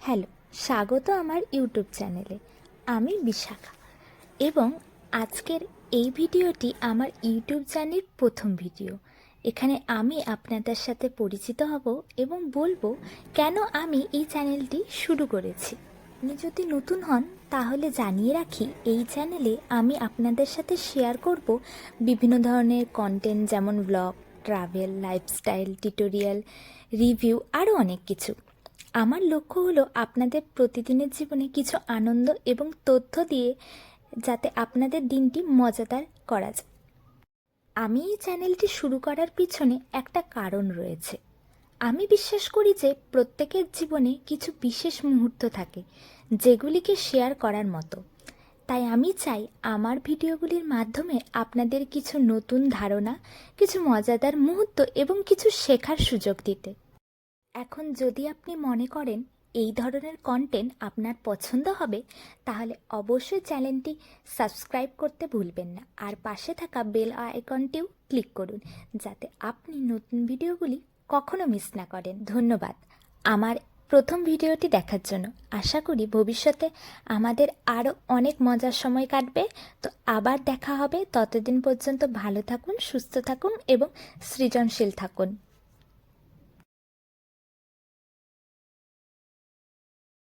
Hello, স্বাগত আমার YouTube চ্যানেলে। আমি বিশাখা এবং আজকের এই ভিডিওটি আমার ইউটিউব চ্যানেলের প্রথম ভিডিও। এখানে আমি আপনাদের সাথে পরিচিত হব এবং বলবো কেন আমি এই চ্যানেলটি শুরু করেছি। আপনি যদি নতুন হন তাহলে জানিয়ে রাখি, এই চ্যানেলে আমি আপনাদের সাথে শেয়ার করব বিভিন্ন ধরনের কন্টেন্ট, যেমন blog, travel, lifestyle, tutorial, review, আরও অনেক কিছু। আমার লক্ষ্য হলো আপনাদের প্রতিদিনের জীবনে কিছু আনন্দ এবং তথ্য দিয়ে যাতে আপনাদের দিনটি মজাদার করা যায়। আমি এই চ্যানেলটি শুরু করার পিছনে একটা কারণ রয়েছে। আমি বিশ্বাস করি যে প্রত্যেকের জীবনে কিছু বিশেষ মুহূর্ত থাকে যেগুলিকে শেয়ার করার মতো। তাই আমি চাই আমার ভিডিওগুলির মাধ্যমে আপনাদের কিছু নতুন ধারণা, কিছু মজাদার মুহূর্ত এবং কিছু শেখার সুযোগ দিতে। এখন যদি আপনি মনে করেন এই ধরনের কন্টেন্ট আপনার পছন্দ হবে, তাহলে অবশ্যই চ্যানেলটি সাবস্ক্রাইব করতে ভুলবেন না, আর পাশে থাকা বেল আইকনটিও ক্লিক করুন যাতে আপনি নতুন ভিডিওগুলি কখনো মিস না করেন। ধন্যবাদ আমার প্রথম ভিডিওটি দেখার জন্য। আশা করি ভবিষ্যতে আমাদের আরও অনেক মজার সময় কাটবে। তো আবার দেখা হবে, ততদিন পর্যন্ত ভালো থাকুন, সুস্থ থাকুন এবং সৃজনশীল থাকুন।